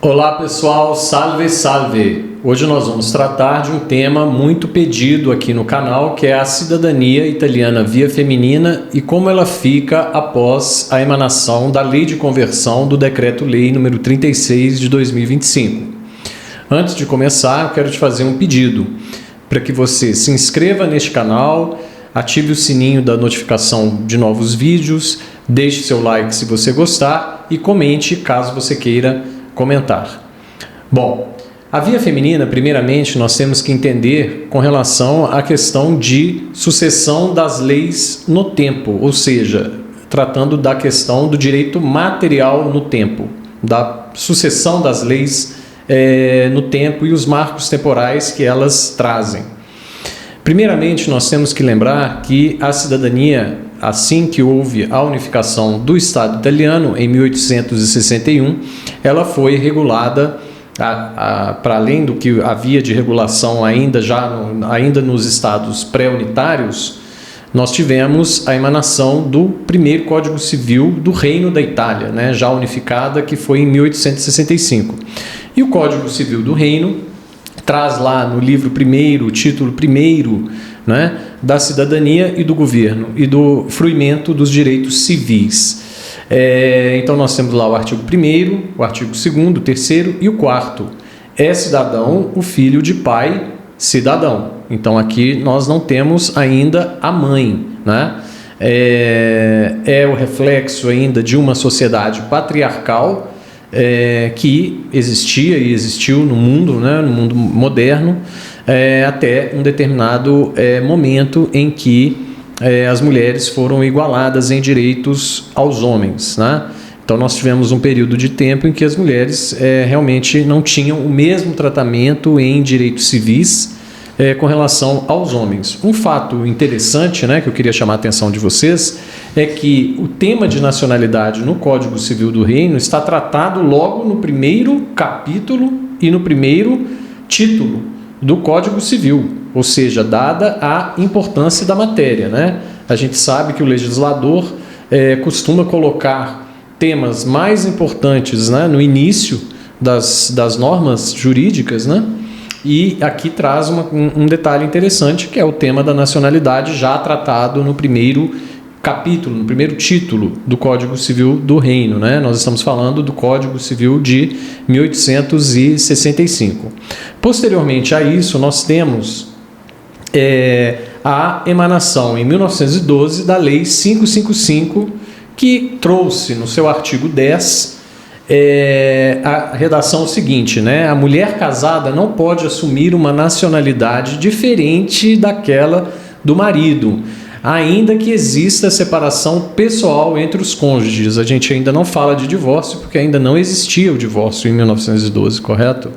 Olá pessoal, salve salve! Hoje nós vamos tratar de um tema muito pedido aqui no canal, que é a cidadania italiana via feminina e como ela fica após a emanação da Lei de Conversão do Decreto-Lei número 36 de 2025. Antes de começar, eu quero te fazer um pedido para que você se inscreva neste canal, ative o sininho da notificação de novos vídeos, deixe seu like se você gostar e comente caso você queira comentar. Bom, a via feminina, primeiramente, nós temos que entender com relação à questão de sucessão das leis no tempo, ou seja, tratando da questão do direito material no tempo, da sucessão das leis no tempo e os marcos temporais que elas trazem. Primeiramente, nós temos que lembrar que a cidadania, assim que houve a unificação do Estado italiano, em 1861, ela foi regulada, para além do que havia de regulação ainda nos estados pré-unitários, nós tivemos a emanação do primeiro Código Civil do Reino da Itália, né, já unificada, que foi em 1865. E o Código Civil do Reino traz lá no livro primeiro, o título primeiro, né, da cidadania e do governo e do fruimento dos direitos civis. Então nós temos lá o artigo 1º, o artigo 2º, o 3º e o 4º. É cidadão o filho de pai cidadão. Então aqui nós não temos ainda a mãe, né? É o reflexo ainda de uma sociedade patriarcal que existia e existiu no mundo, né, no mundo moderno, até um determinado momento em que as mulheres foram igualadas em direitos aos homens, né? Então nós tivemos um período de tempo em que as mulheres realmente não tinham o mesmo tratamento em direitos civis com relação aos homens. Um fato interessante, né, que eu queria chamar a atenção de vocês, é que o tema de nacionalidade no Código Civil do Reino está tratado logo no primeiro capítulo e no primeiro título do Código Civil, ou seja, dada a importância da matéria, né? A gente sabe que o legislador costuma colocar temas mais importantes, né, no início das normas jurídicas, né? E aqui traz um detalhe interessante, que é o tema da nacionalidade, já tratado no primeiro capítulo, no primeiro título do Código Civil do Reino, né? Nós estamos falando do Código Civil de 1865. Posteriormente a isso, nós temos a emanação em 1912 da Lei 555, que trouxe no seu artigo 10 a redação seguinte, né? A mulher casada não pode assumir uma nacionalidade diferente daquela do marido, ainda que exista separação pessoal entre os cônjuges. A gente ainda não fala de divórcio, porque ainda não existia o divórcio em 1912, correto?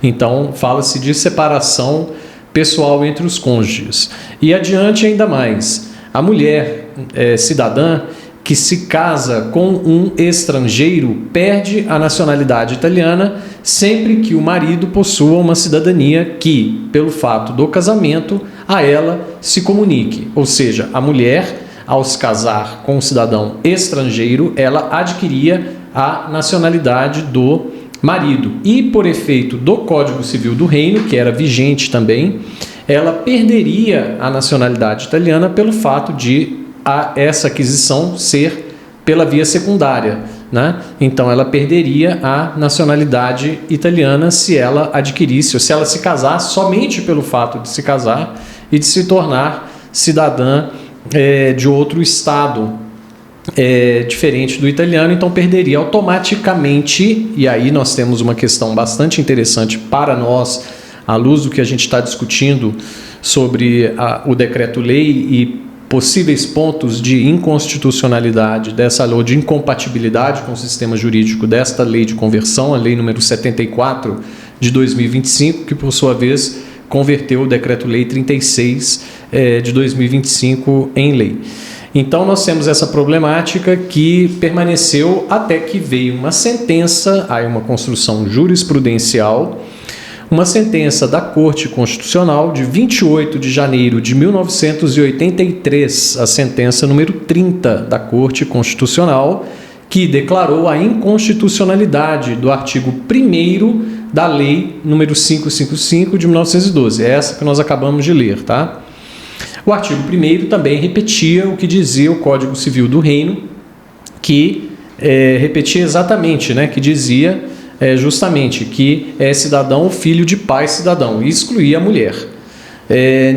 Então, fala-se de separação pessoal entre os cônjuges. E adiante ainda mais, a mulher cidadã que se casa com um estrangeiro perde a nacionalidade italiana sempre que o marido possua uma cidadania que, pelo fato do casamento, a ela se comunique. Ou seja, a mulher, ao se casar com um cidadão estrangeiro, ela adquiria a nacionalidade do marido. E, por efeito do Código Civil do Reino, que era vigente também, ela perderia a nacionalidade italiana pelo fato de essa aquisição ser pela via secundária, né? Então ela perderia a nacionalidade italiana se ela adquirisse, ou se ela se casasse somente pelo fato de se casar e de se tornar cidadã de outro estado diferente do italiano. Então perderia automaticamente. E aí nós temos uma questão bastante interessante para nós, à luz do que a gente está discutindo sobre o decreto-lei e possíveis pontos de inconstitucionalidade dessa lei, ou de incompatibilidade com o sistema jurídico desta lei de conversão, a lei número 74 de 2025, que por sua vez converteu o decreto-lei 36 de 2025 em lei. Então nós temos essa problemática que permaneceu até que veio uma sentença, aí uma construção jurisprudencial, uma sentença da Corte Constitucional de 28 de janeiro de 1983, a sentença número 30 da Corte Constitucional, que declarou a inconstitucionalidade do artigo 1º da Lei número 555 de 1912, é essa que nós acabamos de ler, tá? O artigo 1º também repetia o que dizia o Código Civil do Reino, que repetia exatamente, né, que dizia justamente que é cidadão o filho de pai cidadão, e excluía a mulher.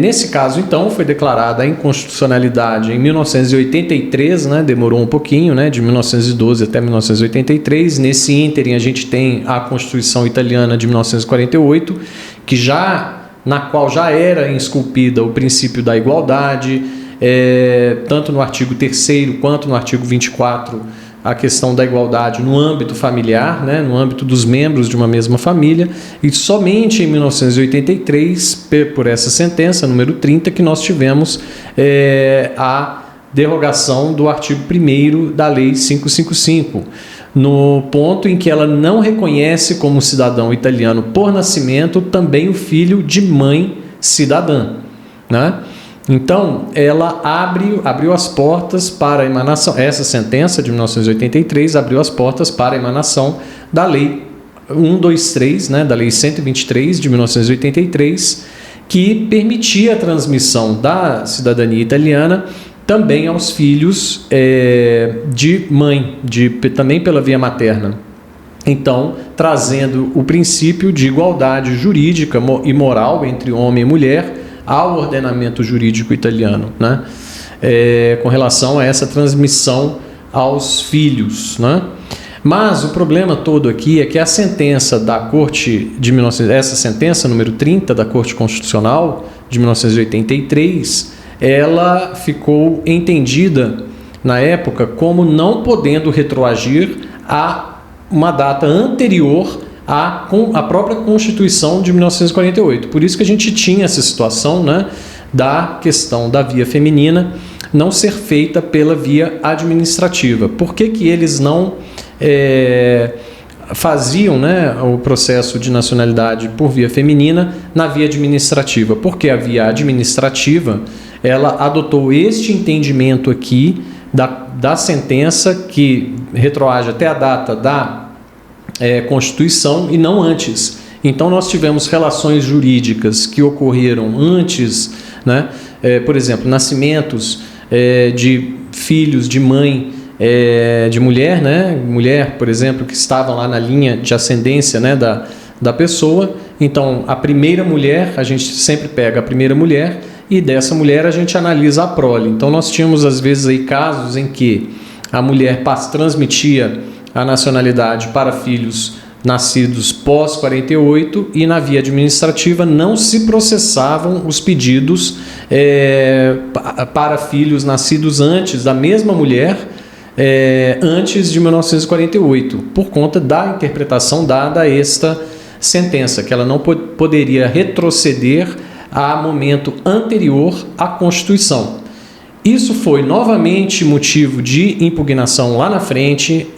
Nesse caso, então, foi declarada a inconstitucionalidade em 1983, né, demorou um pouquinho, né, de 1912 até 1983. Nesse ínterim, a gente tem a Constituição Italiana de 1948, na qual já era esculpida o princípio da igualdade, tanto no artigo 3º quanto no artigo 24, a questão da igualdade no âmbito familiar, né, no âmbito dos membros de uma mesma família, e somente em 1983, por essa sentença, número 30, que nós tivemos a derrogação do artigo 1º da Lei 555, no ponto em que ela não reconhece como cidadão italiano por nascimento também o filho de mãe cidadã, né? Então, ela abriu as portas para a emanação, essa sentença de 1983 abriu as portas para a emanação da Lei 123, né, da Lei 123 de 1983, que permitia a transmissão da cidadania italiana também aos filhos de mãe, também pela via materna. Então, trazendo o princípio de igualdade jurídica e moral entre homem e mulher ao ordenamento jurídico italiano, né? Com relação a essa transmissão aos filhos, né? Mas o problema todo aqui é que a sentença da Corte de essa sentença número 30 da Corte Constitucional de 1983, ela ficou entendida na época como não podendo retroagir a uma data anterior à própria Constituição de 1948. Por isso que a gente tinha essa situação, né, da questão da via feminina não ser feita pela via administrativa. Por que eles não faziam, né, o processo de nacionalidade por via feminina na via administrativa? Porque a via administrativa, ela adotou este entendimento aqui da sentença que retroage até a data da Constituição e não antes. Então nós tivemos relações jurídicas que ocorreram antes, né? Por exemplo, nascimentos de filhos de mãe de mulher, né? Mulher, por exemplo, que estavam lá na linha de ascendência, né, da pessoa. Então a primeira mulher, a gente sempre pega a primeira mulher e dessa mulher a gente analisa a prole. Então nós tínhamos às vezes aí casos em que a mulher transmitia a nacionalidade para filhos nascidos pós 48 e na via administrativa não se processavam os pedidos para filhos nascidos antes da mesma mulher, antes de 1948, por conta da interpretação dada a esta sentença, que ela não poderia retroceder a momento anterior à Constituição. Isso foi novamente motivo de impugnação lá na frente,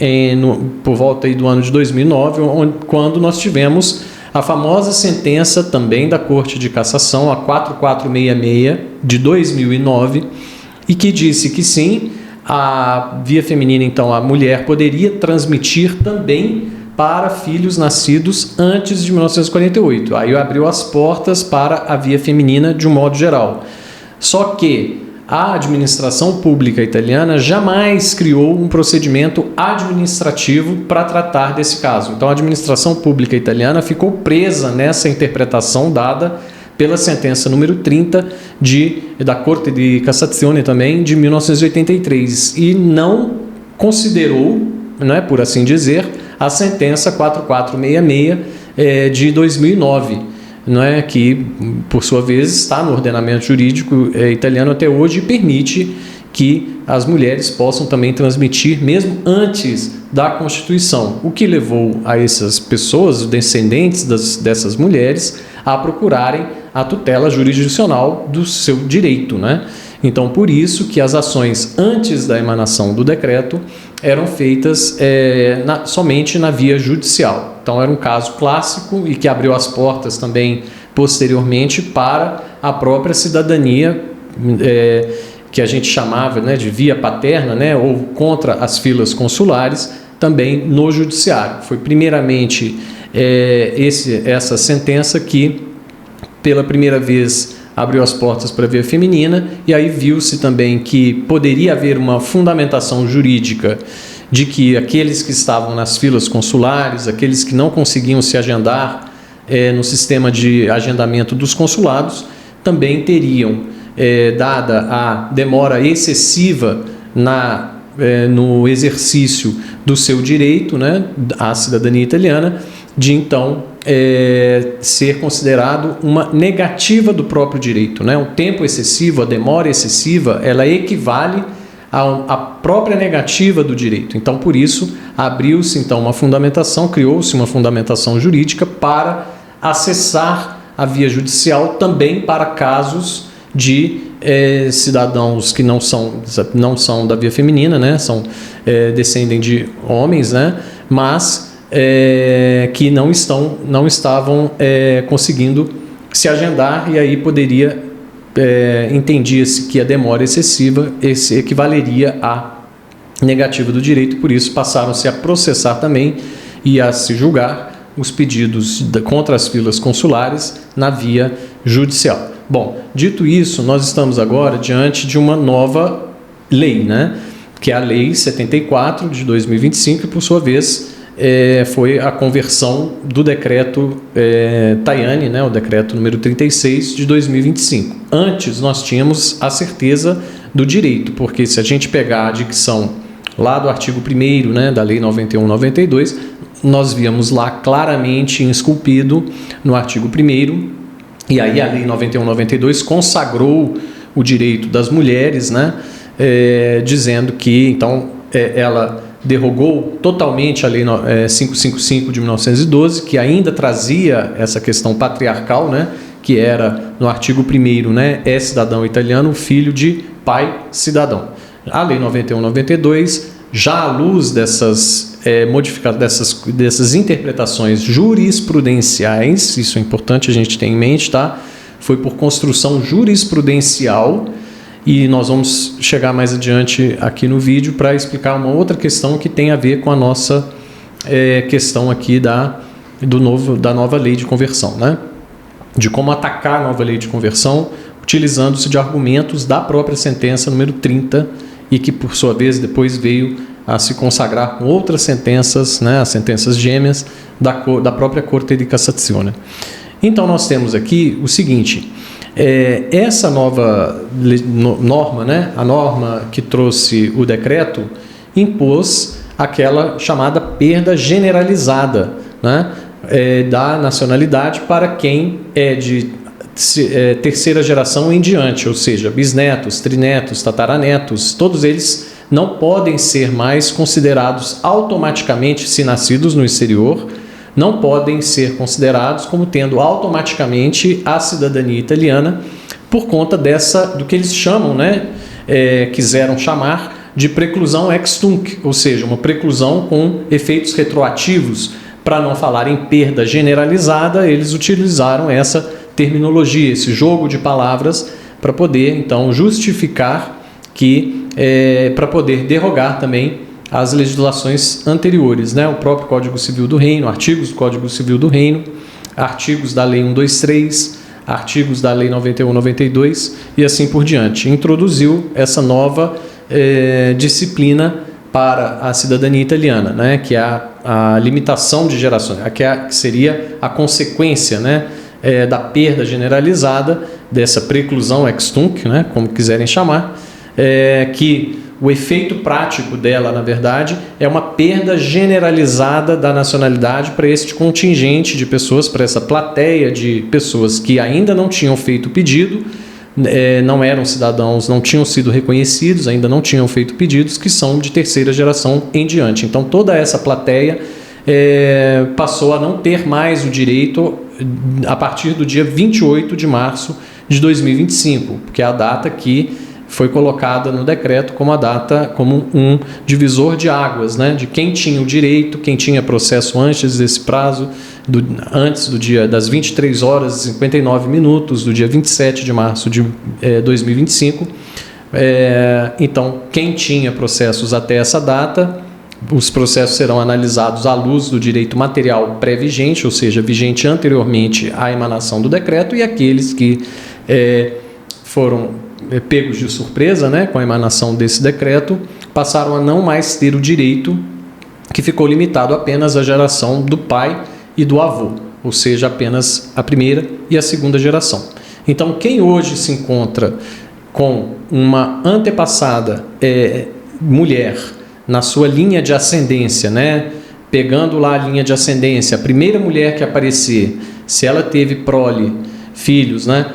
por volta aí do ano de 2009, quando nós tivemos a famosa sentença também da Corte de Cassação, a 4466 de 2009, e que disse que sim, a via feminina, então a mulher poderia transmitir também para filhos nascidos antes de 1948. Aí abriu as portas para a via feminina de um modo geral. Só que a administração pública italiana jamais criou um procedimento administrativo para tratar desse caso. Então, a administração pública italiana ficou presa nessa interpretação dada pela sentença número 30 da Corte de Cassazione também, de 1983, e não considerou, né, por assim dizer, a sentença 4466 de 2009. Não é, que, por sua vez, está no ordenamento jurídico italiano até hoje e permite que as mulheres possam também transmitir mesmo antes da Constituição, o que levou a essas pessoas, os descendentes dessas mulheres, a procurarem a tutela jurisdicional do seu direito, né? Então, por isso que as ações antes da emanação do decreto eram feitas somente na via judicial. Então, era um caso clássico e que abriu as portas também, posteriormente, para a própria cidadania que a gente chamava, né, de via paterna, né, ou contra as filas consulares, também no judiciário. Foi primeiramente essa sentença que, pela primeira vez, abriu as portas para a via feminina, e aí viu-se também que poderia haver uma fundamentação jurídica de que aqueles que estavam nas filas consulares, aqueles que não conseguiam se agendar no sistema de agendamento dos consulados, também teriam, dada a demora excessiva no exercício do seu direito, né, à cidadania italiana, de então ser considerado uma negativa do próprio direito, né? O tempo excessivo, a demora excessiva, ela equivale à própria negativa do direito. Então, por isso, abriu-se então uma fundamentação, criou-se uma fundamentação jurídica para acessar a via judicial também para casos de cidadãos que não são da via feminina, né? Descendem de homens, né? Mas que não estavam conseguindo se agendar, e aí entendia-se que a demora excessiva equivaleria à negativa do direito, por isso passaram-se a processar também e a se julgar os pedidos contra as filas consulares na via judicial. Bom, dito isso, nós estamos agora diante de uma nova lei, né? Que é a Lei 74 de 2025, e por sua vez foi a conversão do decreto Tajani, né, o decreto número 36 de 2025. Antes nós tínhamos a certeza do direito, porque se a gente pegar a dicção lá do artigo 1º, né, da Lei 91/92, nós víamos lá claramente esculpido no artigo 1º, e aí a Lei 91/92 consagrou o direito das mulheres, né, dizendo que então ela derrogou totalmente a Lei 555 de 1912, que ainda trazia essa questão patriarcal, né, que era no artigo 1º, né, é cidadão italiano, filho de pai cidadão. A Lei 91/92, já à luz dessas dessas interpretações jurisprudenciais, isso é importante a gente ter em mente, tá? Foi por construção jurisprudencial. E nós vamos chegar mais adiante aqui no vídeo para explicar uma outra questão que tem a ver com a nossa questão aqui da nova lei de conversão, né? De como atacar a nova lei de conversão, utilizando-se de argumentos da própria sentença número 30, e que, por sua vez, depois veio a se consagrar com outras sentenças, né? As sentenças gêmeas da própria Corte di Cassazione. Então, nós temos aqui o seguinte: essa nova norma, né, a norma que trouxe o decreto, impôs aquela chamada perda generalizada, né, da nacionalidade para quem é de terceira geração em diante, ou seja, bisnetos, trinetos, tataranetos, todos eles não podem ser mais considerados automaticamente, se nascidos no exterior, não podem ser considerados como tendo automaticamente a cidadania italiana por conta do que eles chamam, né, quiseram chamar de preclusão ex tunc, ou seja, uma preclusão com efeitos retroativos. Para não falar em perda generalizada, eles utilizaram essa terminologia, esse jogo de palavras, para poder então justificar que, para poder derrogar também as legislações anteriores, né? O próprio Código Civil do Reino, artigos do Código Civil do Reino, artigos da Lei 123, artigos da Lei 91/92 e assim por diante. Introduziu essa nova disciplina para a cidadania italiana, né? Que é a limitação de gerações, que seria a consequência, né? Da perda generalizada, dessa preclusão ex tunc, né? Como quiserem chamar, que o efeito prático dela, na verdade, é uma perda generalizada da nacionalidade para este contingente de pessoas, para essa plateia de pessoas que ainda não tinham feito o pedido, não eram cidadãos, não tinham sido reconhecidos, ainda não tinham feito pedidos, que são de terceira geração em diante. Então, toda essa plateia passou a não ter mais o direito a partir do dia 28 de março de 2025, que é a data que foi colocada no decreto como um divisor de águas, né? De quem tinha o direito, quem tinha processo antes desse prazo, antes do dia das 23 horas e 59 minutos do dia 27 de março de 2025, Então, quem tinha processos até essa data, os processos serão analisados à luz do direito material pré-vigente, ou seja, vigente anteriormente à emanação do decreto, e aqueles que foram pegos de surpresa, né, com a emanação desse decreto, passaram a não mais ter o direito, que ficou limitado apenas à geração do pai e do avô, ou seja, apenas a primeira e a segunda geração. Então, quem hoje se encontra com uma antepassada mulher na sua linha de ascendência, né, pegando lá a linha de ascendência, a primeira mulher que aparecer, se ela teve prole, filhos, né,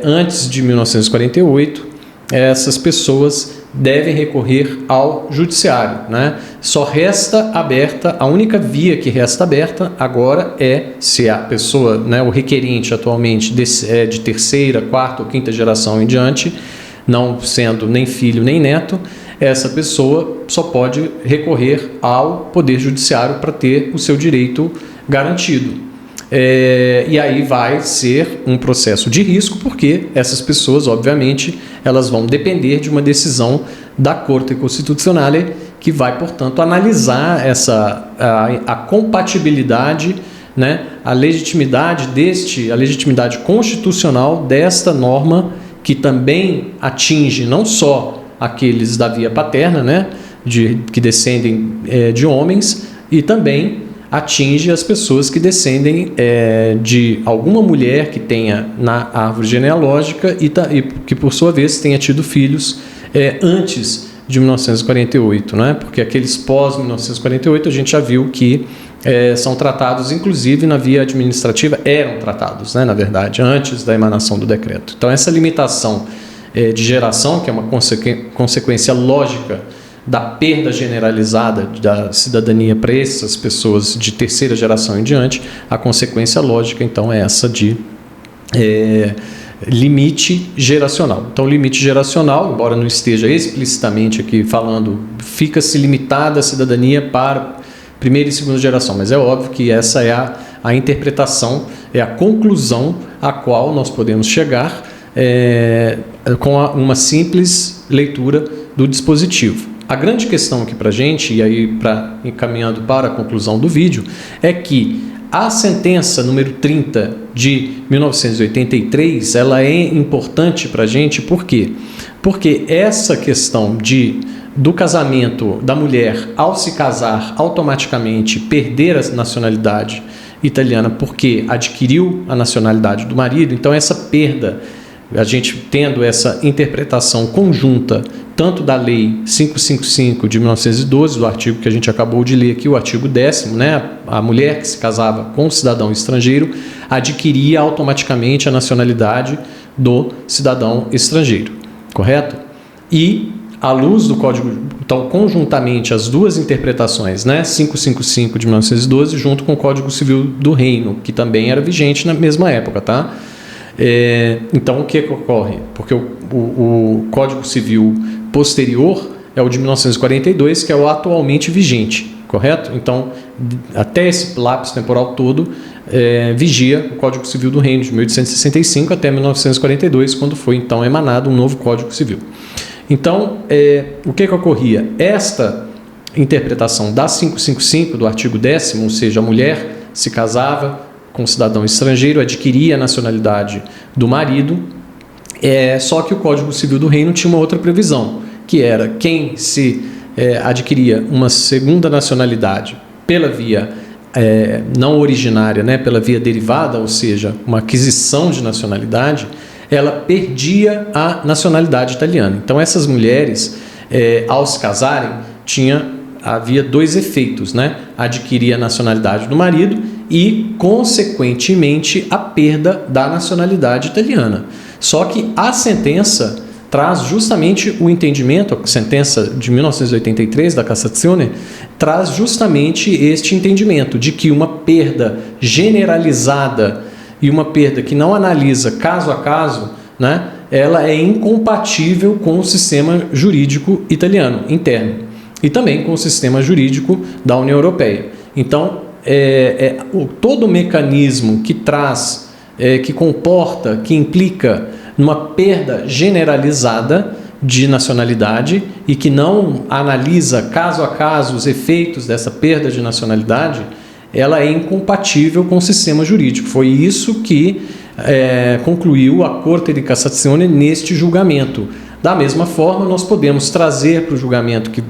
antes de 1948, essas pessoas devem recorrer ao judiciário, né? Só resta aberta, a única via que resta aberta agora se a pessoa, né, o requerente atualmente de terceira, quarta ou quinta geração em diante, não sendo nem filho nem neto, essa pessoa só pode recorrer ao Poder Judiciário para ter o seu direito garantido. E aí vai ser um processo de risco, porque essas pessoas, obviamente, elas vão depender de uma decisão da Corte Constitucional, que vai, portanto, analisar a compatibilidade, né, a legitimidade constitucional desta norma, que também atinge não só aqueles da via paterna, né, que descendem de homens, e também atinge as pessoas que descendem de alguma mulher que tenha na árvore genealógica e que, por sua vez, tenha tido filhos antes de 1948, né? Porque aqueles pós-1948 a gente já viu que são tratados, inclusive na via administrativa, eram tratados, né, na verdade, antes da emanação do decreto. Então, essa limitação de geração, que é uma consequência lógica da perda generalizada da cidadania para essas pessoas de terceira geração em diante, a consequência lógica, então, é essa de limite geracional. Então, o limite geracional, embora não esteja explicitamente aqui falando, fica-se limitada a cidadania para primeira e segunda geração, mas é óbvio que essa é a interpretação, é a conclusão a qual nós podemos chegar com uma simples leitura do dispositivo. A grande questão aqui para a gente, e aí encaminhando para a conclusão do vídeo, é que a sentença número 30 de 1983, ela é importante para a gente, por quê? Porque essa questão do casamento da mulher, ao se casar, automaticamente perder a nacionalidade italiana porque adquiriu a nacionalidade do marido, então essa perda, a gente tendo essa interpretação conjunta tanto da Lei 555 de 1912, do artigo que a gente acabou de ler aqui, o artigo 10º, né? A mulher que se casava com um cidadão estrangeiro adquiria automaticamente a nacionalidade do cidadão estrangeiro, correto? E, à luz do Código, então, conjuntamente as duas interpretações, né? 555 de 1912, junto com o Código Civil do Reino, que também era vigente na mesma época, tá? Então, o que ocorre? Porque o Código Civil posterior é o de 1942, que é o atualmente vigente, correto? Então, até esse lapso temporal todo, vigia o Código Civil do Reino de 1865 até 1942, quando foi, então, emanado um novo Código Civil. Então, o que ocorria? Esta interpretação da 555, do artigo 10º, ou seja, a mulher se casava com um cidadão estrangeiro, adquiria a nacionalidade do marido, só que o Código Civil do Reino tinha uma outra previsão, que era quem se adquiria uma segunda nacionalidade pela via não originária, né, pela via derivada, ou seja, uma aquisição de nacionalidade, ela perdia a nacionalidade italiana. Então, essas mulheres, ao se casarem, havia dois efeitos, né? Adquirir a nacionalidade do marido e, consequentemente, a perda da nacionalidade italiana. Só que a sentença traz justamente o entendimento, a sentença de 1983 da Cassazione traz justamente este entendimento de que uma perda generalizada e uma perda que não analisa caso a caso, né, ela é incompatível com o sistema jurídico italiano interno e também com o sistema jurídico da União Europeia. Então, todo o mecanismo que traz, que comporta, que implica numa perda generalizada, de nacionalidade e que não analisa caso a caso os efeitos dessa perda de nacionalidade, ela é incompatível com o sistema jurídico. Foi isso que concluiu a Corte di Cassazione neste julgamento. Da mesma forma, nós podemos trazer para o julgamento, que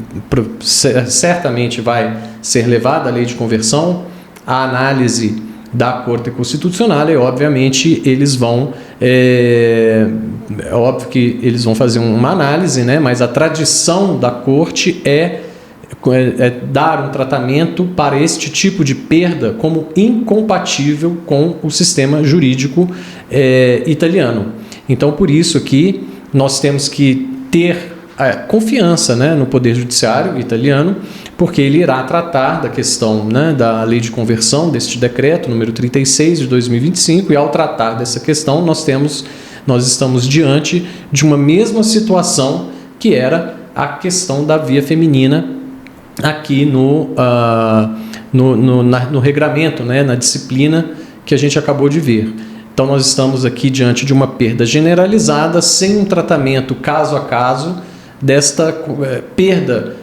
certamente vai ser levado à lei de conversão, a análise da Corte Constitucional, e obviamente eles vão óbvio que eles vão fazer uma análise, né? Mas a tradição da Corte é dar um tratamento para este tipo de perda como incompatível com o sistema jurídico italiano. Então, por isso que nós temos que ter confiança, né, no Poder Judiciário italiano, porque ele irá tratar da questão, né, da lei de conversão, deste decreto número 36 de 2025, e ao tratar dessa questão nós estamos diante de uma mesma situação que era a questão da via feminina aqui no regramento, né, na disciplina que a gente acabou de ver. Então nós estamos aqui diante de uma perda generalizada, sem um tratamento caso a caso desta perda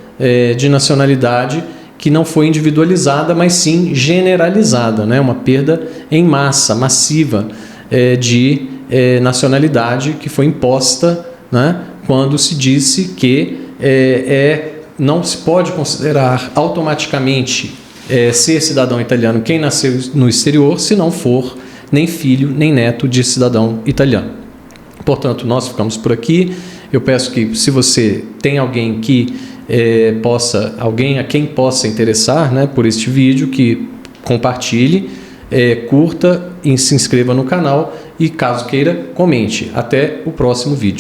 de nacionalidade que não foi individualizada, mas sim generalizada, né? Uma perda em massa, massiva de nacionalidade que foi imposta, né, quando se disse que não se pode considerar automaticamente ser cidadão italiano quem nasceu no exterior, se não for nem filho nem neto de cidadão italiano. Portanto, nós ficamos por aqui. Eu peço que, se você tem alguém que alguém a quem possa interessar, né, por este vídeo, que compartilhe, curta e se inscreva no canal e, caso queira, comente. Até o próximo vídeo.